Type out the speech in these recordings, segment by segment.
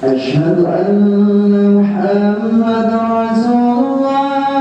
أشهد أن محمد رسول الله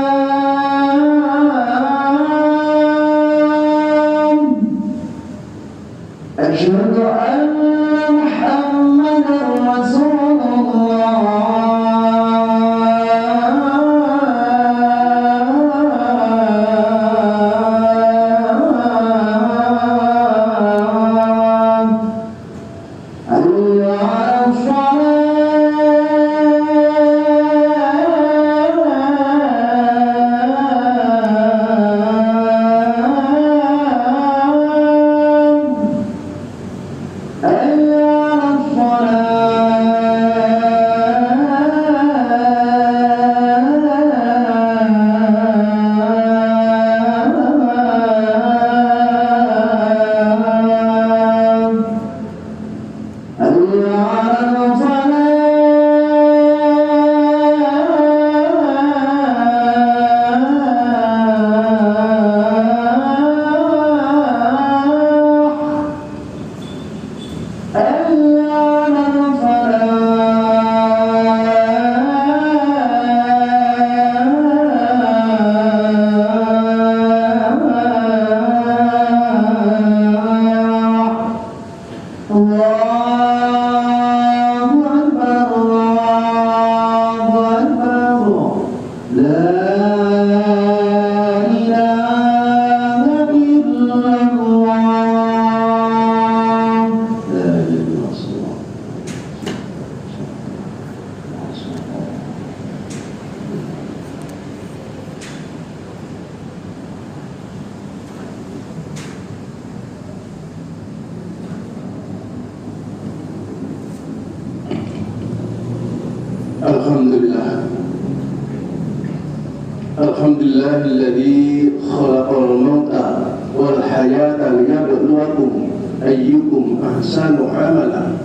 Alhamdulillahilladzi khalaqal mauta wal hayata liyabluwakum ayyukum ahsanu amala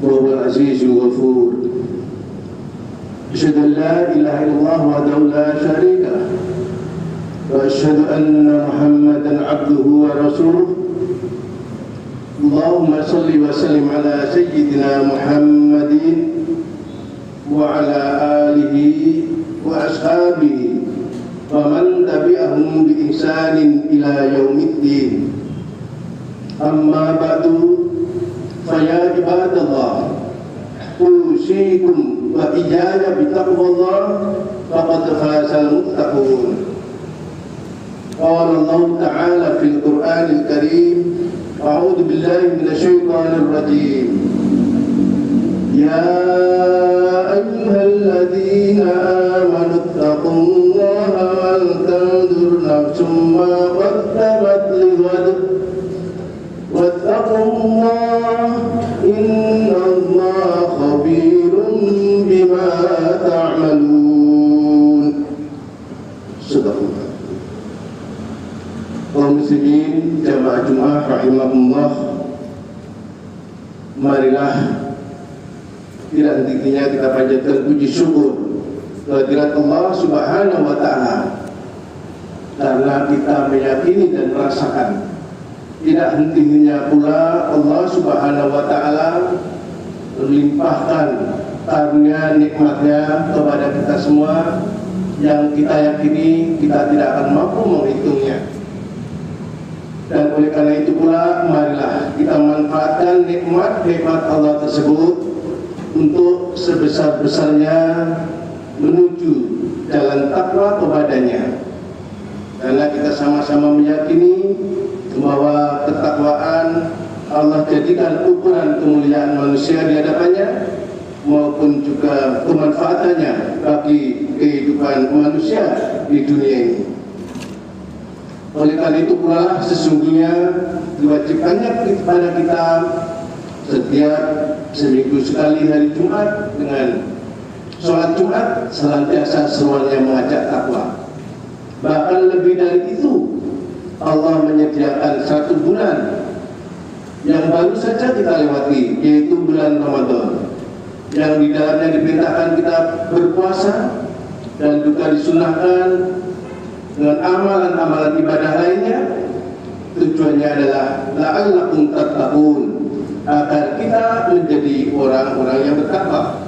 wa huwal azizul ghafur. Asyhadu an la ilaha illallah wahdahu la syarika lah wa asyhadu anna Muhammadan abduhu wa rasuluh. Allahumma salli wa sallim ala sayyidina Muhammadin wa ala alihi wa ashabihi wa man tabi'ahum bi ihsanin ila yaumiddin. Amma ba'du, fa ya ibadallah, usikum wa iyaya bi taqwallah faqad fazal muttaqun. Qala Allah ta'ala fil Qur'anil Karim, a'udzu billahi minasy syaithanir rajim. Ya ayyuhalladzina amanu taqullaha wal tanzur nafsum ma qaddamat lighad wattaqullaha innallaha khabirun bima ta'malun. Subhanallah. Kaum muslimin jamaah Jumat rahimahumullah, marilah tidak henti-hentinya kita panjatkan puji syukur kehadirat Allah Subhanahu wa Ta'ala, karena kita meyakini dan merasakan tidak henti-hentinya pula Allah Subhanahu wa Ta'ala melimpahkan karunia nikmatnya kepada kita semua yang kita yakini kita tidak akan mampu menghitungnya. Dan oleh karena itu pula, marilah kita manfaatkan nikmat-nikmat Allah tersebut untuk sebesar-besarnya menuju jalan takwa kepadanya. Karena kita sama-sama meyakini bahwa ketakwaan Allah jadikan ukuran kemuliaan manusia di hadapannya maupun juga kemanfaatannya bagi kehidupan manusia di dunia ini. Oleh karena itu pula sesungguhnya diwajibkannya kepada kita setiap seminggu sekali hari Jumat dengan sholat Jumat senantiasa seruannya mengajak takwa. Bahkan lebih dari itu, Allah menyediakan 1 bulan yang baru saja kita lewati, yaitu bulan Ramadan, yang di dalamnya diperintahkan kita berpuasa dan juga disunahkan dengan amalan-amalan ibadah lainnya. Tujuannya adalah la'allakum tattaqun, agar kita menjadi orang-orang yang bertakwa.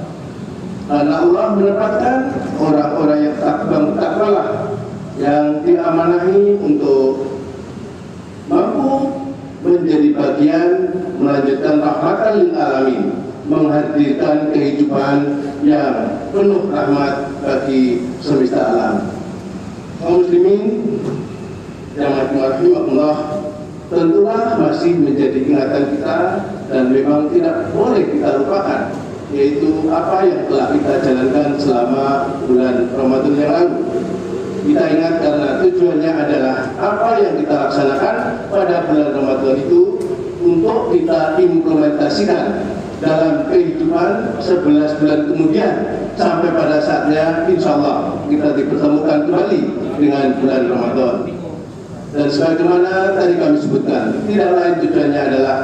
Karena Allah menempatkan orang-orang yang bertakwalah yang diamanahi untuk mampu menjadi bagian melanjutkan rahmatan lil alamin, menghadirkan kehidupan yang penuh rahmat bagi semesta alam. Kaum muslimin yang rahimahullah, tentulah masih menjadi ingatan kita dan memang tidak boleh kita lupakan, yaitu apa yang telah kita jalankan selama bulan Ramadan yang lalu. Kita ingat karena tujuannya adalah apa yang kita laksanakan pada bulan Ramadan itu untuk kita implementasikan dalam kehidupan 11 bulan kemudian, sampai pada saatnya insya Allah kita dipertemukan kembali dengan bulan Ramadan. Dan sebagaimana tadi kami sebutkan, tidak lain tujuannya adalah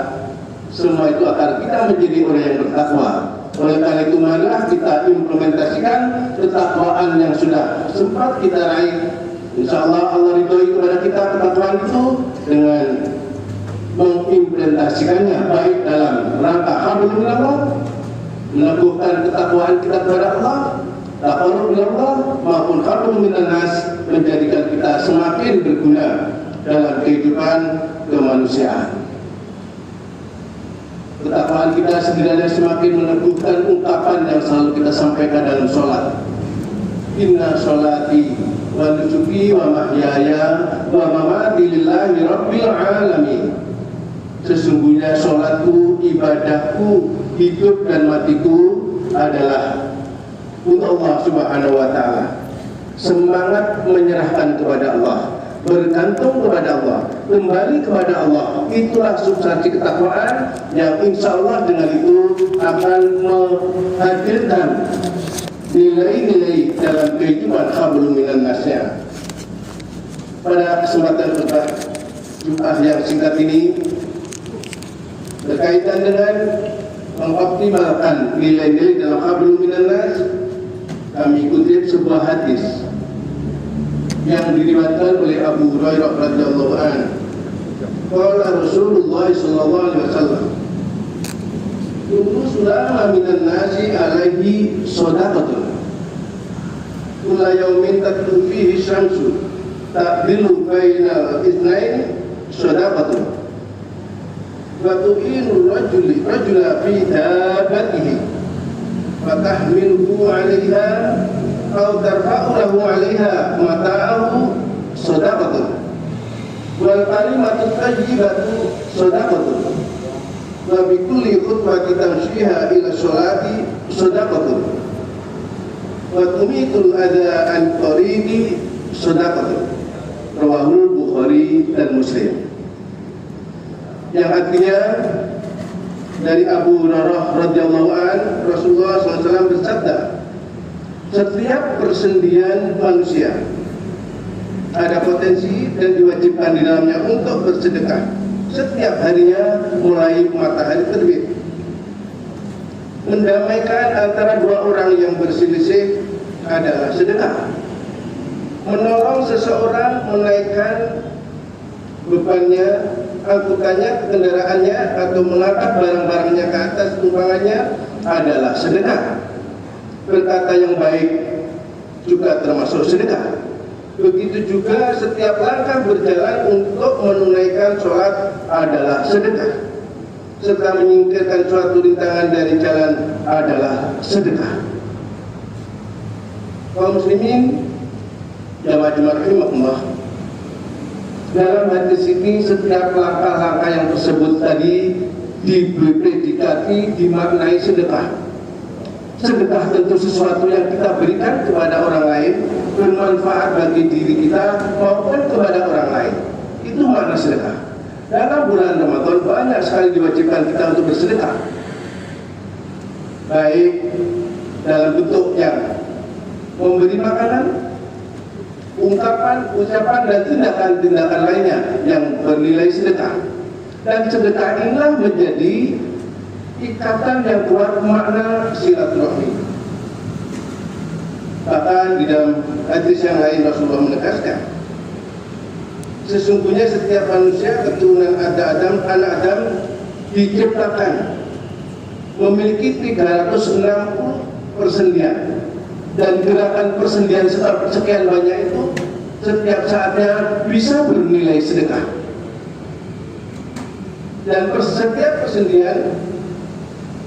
semua itu agar kita menjadi orang yang bertakwa. Oleh karena itu marilah kita implementasikan ketakwaan yang sudah sempat kita raih. Insya Allah Allah ridhoi kepada kita ketakwaan itu dengan mengimplementasikannya baik dalam rangka hablum minallah, meneguhkan ketakwaan kita kepada Allah, taqarrub ilallah, maupun hablum minannas, menjadikan kita semakin berguna dalam kehidupan kemanusiaan. Ketakwaan kita setidaknya semakin meneguhkan ungkapan yang selalu kita sampaikan dalam sholat. Inna sholati wa nusuki wa mahyaya wa mamati lillahi rabbil alamin. Sesungguhnya sholatku, ibadahku, hidup dan matiku adalah untuk Allah Subhanahu wa Ta'ala. Semangat menyerahkan kepada Allah, bergantung kepada Allah, kembali kepada Allah. Itulah substansi ketakwaan yang insya Allah dengan itu akan menghadirkan nilai-nilai dalam kehidupan hablum minan nasnya. Pada kesempatan khutbah Jumat yang singkat ini berkaitan dengan mengoptimalkan nilai-nilai dalam hablum minan nas, kami kutip sebuah hadis yang diriwayatkan oleh Abu Hurairah radhiyallahu anhu. Qala Rasulullah sallallahu alaihi wasallam, kullu sulama minan nasi alaihi shadaqatun. Kullu yawmin tatlu fihi syamsu ta'dilu bainal itsnain shadaqatun. Wa tu'inu rajula fi dabatihi fa tahmiluhu 'alaiha aw tarfa'u lahu 'alaiha mata'ahu shadaqatun. Wal kalimatu thayyibatu shadaqatun. Wa bi kulli khutbatin tamshiha ila sholati shadaqatun. Wa tumitul adha an tariqi shadaqatun. Rawahul Bukhari dan Muslim. Yang artinya dari Abu Hurairah radhiyallahu anhu, Rasulullah SAW bersabda, setiap persendian manusia ada potensi dan diwajibkan di dalamnya untuk bersedekah setiap harinya mulai matahari terbit. Mendamaikan antara dua orang yang berselisih adalah sedekah. Menolong seseorang menaikkan bebannya, angkutannya, kendaraannya, atau mengangkat barang-barangnya ke atas tumpangannya adalah sedekah. Berkata yang baik juga termasuk sedekah. Begitu juga setiap langkah berjalan untuk menunaikan sholat adalah sedekah. Serta menyingkirkan suatu rintangan dari jalan adalah sedekah. Kaum muslimin jamaah rahimahullah, dalam hadis ini setiap langkah-langkah yang tersebut tadi dipredikati, dimaknai sedekah. Sedekah tentu sesuatu yang kita berikan kepada orang lain, bermanfaat bagi diri kita maupun kepada orang lain. Itu makna sedekah. Dalam bulan Ramadan banyak sekali diwajibkan kita untuk bersedekah, baik dalam bentuk yang memberi makanan, ungkapan, ucapan, dan tindakan-tindakan lainnya yang bernilai sedekah. Dan sedekah inilah menjadi ikatan yang kuat makna silaturahmi. Bahkan di dalam hadis yang lain Rasulullah menegaskan, sesungguhnya setiap manusia keturunan Adam, anak Adam diciptakan memiliki 360 persendian, dan gerakan persendian sekian banyak itu setiap saatnya bisa bernilai sedekah. Dan setiap persendian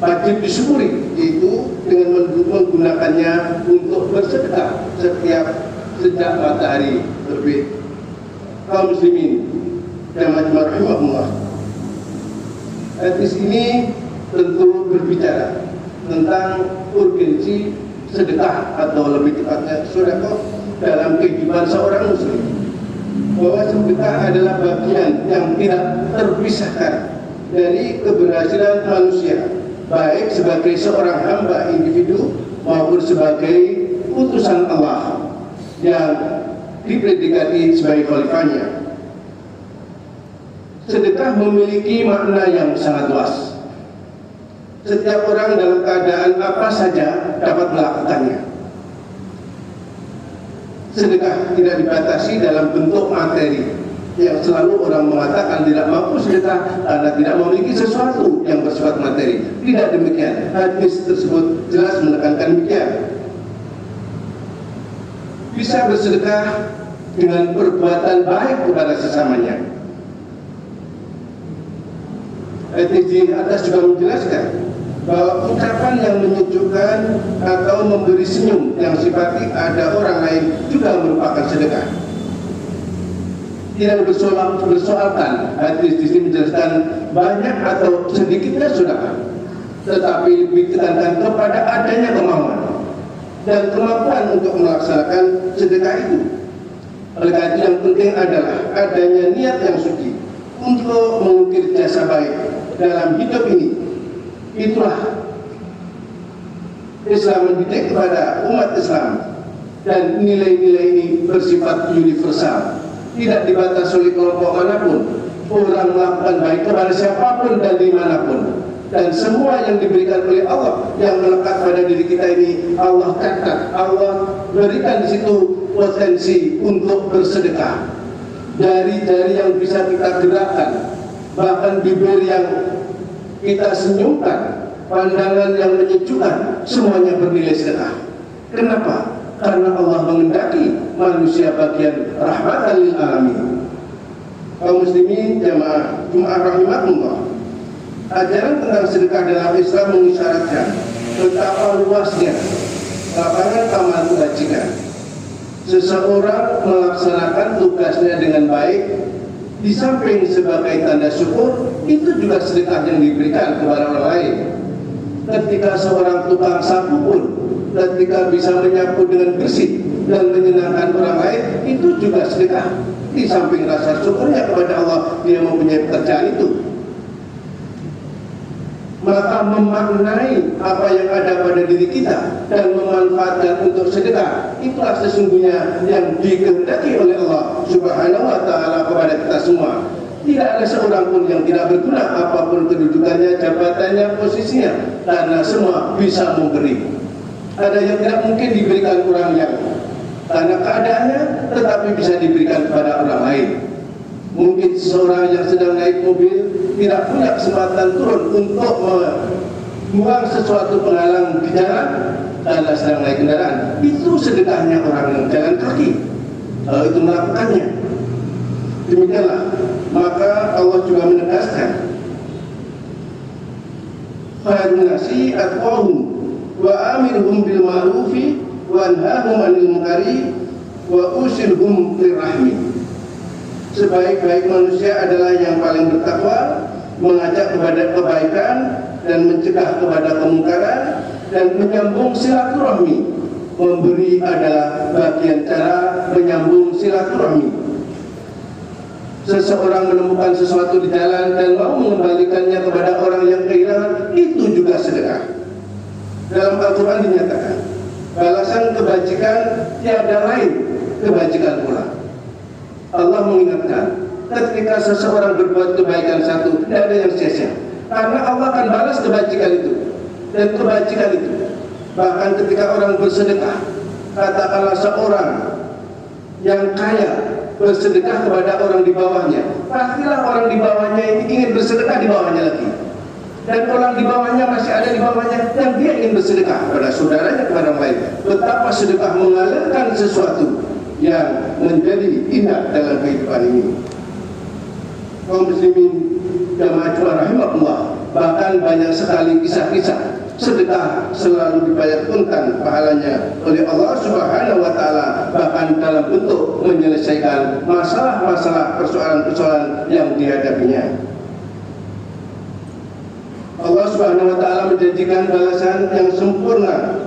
wajib disyukuri, yaitu dengan menggunakannya untuk bersedekah sejak matahari terbit. Kaum muslimin jamaah rahimahullah, hadis ini tentu berbicara tentang urgensi sedekah, atau lebih tepatnya sedekah dalam kehidupan seorang muslim. Bahwa sedekah adalah bagian yang tidak terpisahkan dari keberhasilan manusia, baik sebagai seorang hamba individu maupun sebagai utusan Allah yang dipredikati sebagai khalifahnya. Sedekah memiliki makna yang sangat luas. Setiap orang dalam keadaan apa saja dapat melakukannya. Sedekah tidak dibatasi dalam bentuk materi, yang selalu orang mengatakan tidak mampu sedekah karena tidak memiliki sesuatu yang bersifat materi. Tidak demikian. Hadis tersebut jelas menekankan demikian. Bisa bersedekah dengan perbuatan baik kepada sesamanya. Hadis di atas juga menjelaskan bahwa ucapan yang menyejukkan atau memberi senyum yang sifatnya ada orang lain juga merupakan sedekah. Tidak bersoalkan hadis di sini menjelaskan banyak atau sedikitnya sedekah, tetapi lebih ditekankan kepada adanya kemauan dan kemampuan untuk melaksanakan sedekah itu. Oleh karena itu yang penting adalah adanya niat yang suci untuk mengukir jasa baik dalam hidup ini. Itulah Islam mendidik kepada umat Islam, dan nilai-nilai ini bersifat universal, tidak dibatasi oleh kelompok manapun. Orang melakukan baik kepada siapapun dan dimanapun, dan semua yang diberikan oleh Allah yang melekat pada diri kita ini Allah catat, Allah berikan di situ potensi untuk bersedekah. Jari-jari yang bisa kita gerakkan, bahkan bibir yang kita senyumkan, pandangan yang menyejukkan, semuanya bernilai sedekah. Kenapa? Karena Allah mengendaki manusia bagian rahmatan lil alamin. Kaum muslimin jamaah Jumat rahimakumullah, ajaran tentang sedekah dalam Islam mengisyaratkan betapa luasnya lapangan amal kebajikan. Seseorang melaksanakan tugasnya dengan baik, di samping sebagai tanda syukur, itu juga sedekah yang diberikan kepada orang lain. Ketika seorang tukang sapu pun, ketika bisa menyapu dengan bersih dan menyenangkan orang lain, itu juga sedekah. Di samping rasa syukurnya kepada Allah, dia mempunyai pekerjaan itu. Maka memaknai apa yang ada pada diri kita dan memanfaatkan untuk sedekah, itulah sesungguhnya yang dikehendaki oleh Allah Subhanahu wa ta'ala kepada kita semua. Tidak ada seorang pun yang tidak berguna, apapun kedudukannya, jabatannya, posisinya, karena semua bisa memberi. Ada yang tidak mungkin diberikan orang yang karena keadaannya, tetapi bisa diberikan kepada orang lain. Mungkin seorang yang sedang naik mobil tidak punya kesempatan turun untuk membuang sesuatu penghalang di jalan karena sedang naik kendaraan. Itu sedekahnya orang yang jalan kaki, kalau itu melakukannya. Demikianlah, maka Allah juga menegaskan, khairun nasi atqahum wa amirhum bil ma'rufi wa anhahum 'anil munkari wa usilhum lirrahmi. Sebaik-baik manusia adalah yang paling bertakwa, mengajak kepada kebaikan dan mencegah kepada kemungkaran, dan menyambung silaturahmi. Memberi adalah bagian cara menyambung silaturahmi. Seseorang menemukan sesuatu di jalan dan mau mengembalikannya kepada orang yang kehilangan, itu juga sedekah. Dalam Al-Quran dinyatakan, balasan kebajikan tiada lain kebajikan pula. Allah mengingatkan, ketika seseorang berbuat kebaikan satu, tidak ada yang sia-sia, karena Allah akan balas kebajikan itu. Dan kebajikan itu, bahkan ketika orang bersedekah, katakanlah seorang yang kaya bersedekah kepada orang di bawahnya, pastilah orang di bawahnya ini ingin bersedekah di bawahnya lagi. Dan orang di bawahnya masih ada di bawahnya yang dia ingin bersedekah kepada saudaranya, kepada orang lain. Betapa sedekah mengalirkan sesuatu yang menjadi indah dalam kehidupan ini. Kaum muslimin jamaah Jumat rahimakumullah, bahkan banyak sekali kisah-kisah sedekah selalu dibayarkan pahalanya oleh Allah Subhanahu wa ta'ala, bahkan dalam bentuk menyelesaikan masalah-masalah, persoalan-persoalan yang dihadapinya. Allah Subhanahu wa ta'ala menjanjikan balasan yang sempurna,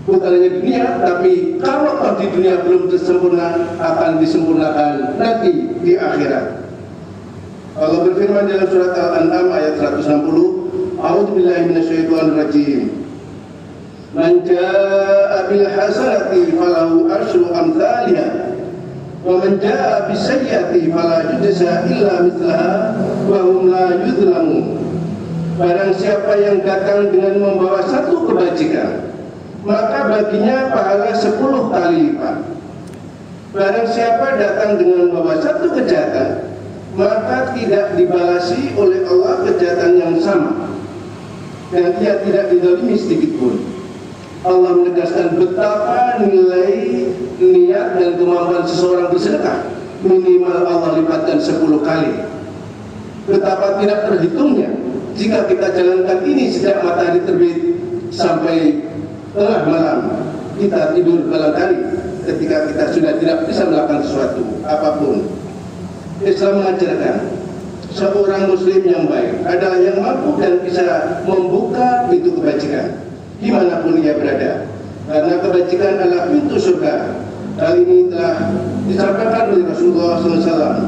bukan hanya dunia, tapi kalau di dunia belum sempurna, akan disempurnakan nanti di akhirat. Allah berfirman dalam surat Al-An'am ayat 160, A'udzubillahi minasyaitonir rajim. Man jaa'a bil hasanati falahu asyru amsalha wa man jaa'a bis sayyi'ati fala yujza illa mithlaha wa hum la yuzlamun. Barang siapa yang datang dengan membawa satu kebajikan, maka baginya pahala 10 kali lipat. Barang siapa datang dengan membawa satu kejahatan, maka tidak dibalasi oleh Allah kejahatan yang sama, dan dia tidak dizalimi sedikit pun. Allah menegaskan betapa nilai niat dan kemampuan seseorang bersedekah, minimal Allah lipatkan 10 kali. Betapa tidak terhitungnya jika kita jalankan ini sejak matahari terbit sampai tengah malam, kita tidur barangkali ketika kita sudah tidak bisa melakukan sesuatu apapun. Islam mengajarkan seorang muslim yang baik adalah yang mampu dan bisa membuka pintu kebajikan dimanapun ia berada, karena kebajikan adalah pintu surga. Hal ini telah disampaikan oleh Rasulullah SAW.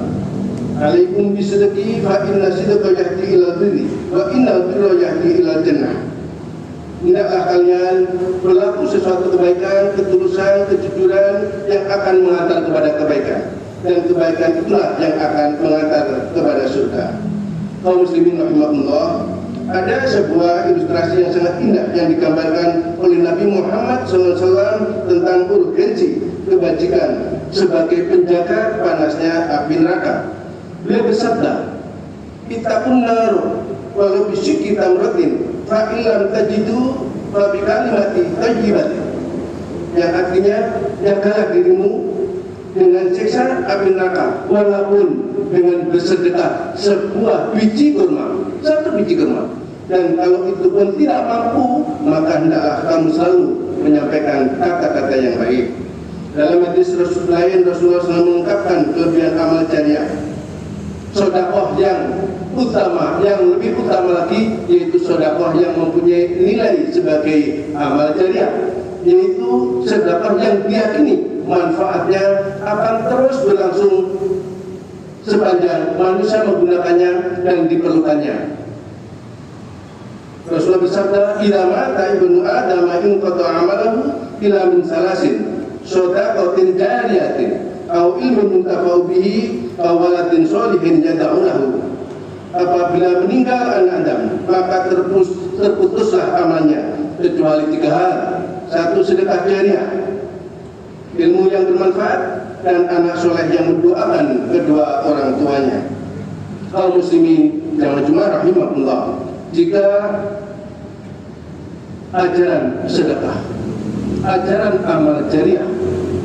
Alaikum bisidqi fa inna sidqa yahdi ila birri wa inna birra yahdi ila jannah. Hendaklah kalian berlaku sesuatu kebaikan, ketulusan, kejujuran yang akan mengantar kepada kebaikan, dan kebaikan itulah yang akan mengantar kepada surga. Kaum muslimin rahimahullah, ada sebuah ilustrasi yang sangat indah yang digambarkan oleh Nabi Muhammad SAW tentang urgensi kebajikan sebagai penjaga panasnya api neraka. Beliau bersabda, "Ittaqun nar walau bisyikki tamratin fa illam tajidu fa bi kalimati thayyibatin." Yang artinya, jagalah dirimu dengan siksa api neraka walaupun dengan bersedekah sebuah biji kurma, satu biji kurma. Dan kalau itu pun tidak mampu, maka hendaklah kamu selalu menyampaikan kata-kata yang baik. Dalam hadis lain, Rasulullah SAW mengungkapkan kelebihan amal jariah, sedekah yang utama, yang lebih utama lagi, yaitu sedekah yang mempunyai nilai sebagai amal jariah, yaitu sedekah yang diyakini manfaatnya akan terus berlangsung sepanjang manusia menggunakannya dan diperlukannya. Rasulullah bersabda, "Idza mata ibnu Adam in qata'a amalahu ila min salasin, shadaqatin jariyatin, aw ilmin yuntafa'u bihi, aw waladin sholihin yad'u lahu." Apabila meninggal anak Adam, maka terputuslah amalnya kecuali 3 hal. 1, sedekah jariah, ilmu yang bermanfaat, dan anak soleh yang mendoakan kedua orang tuanya. Kaum muslimin jamaah Jumat rahimahullah, jika ajaran sedekah, ajaran amal jariah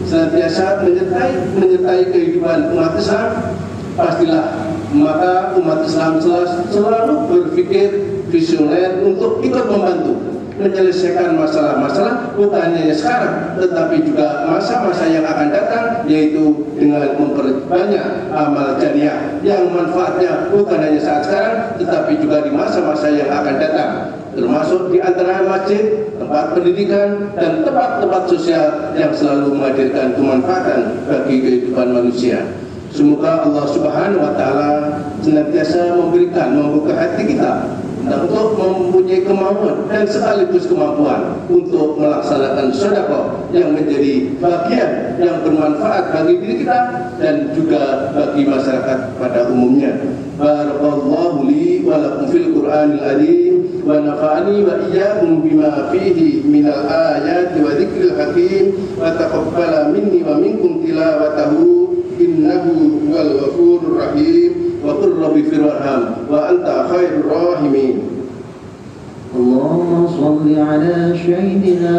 senantiasa menyertai kehidupan umat Islam, pastilah maka umat Islam selalu berpikir visioner untuk ikut membantu menyelesaikan masalah-masalah, bukan hanya sekarang tetapi juga masa-masa yang akan datang, yaitu dengan memperbanyak amal jariah yang manfaatnya bukan hanya saat sekarang tetapi juga di masa-masa yang akan datang, termasuk di antara masjid, tempat pendidikan, dan tempat-tempat sosial yang selalu menghadirkan kemanfaatan bagi kehidupan manusia. Semoga Allah Subhanahu wa Ta'ala senantiasa membuka hati kita untuk mempunyai kemampuan dan sekaligus kemampuan untuk melaksanakan sedekah yang menjadi bagian yang bermanfaat bagi diri kita dan juga bagi masyarakat pada umumnya. Barakallahu li wa lakum fil Qur'anil azim wa nafa'ani wa iyyakum bima fihi minal ayati wa dzikril hakim wa taqabbala minni wa minkum tilawatahu innahu huwal ghafurur rahim. Wa qur rabbi firwarham wa anta khairur rahimin. Allahumma shalli ala sayyidina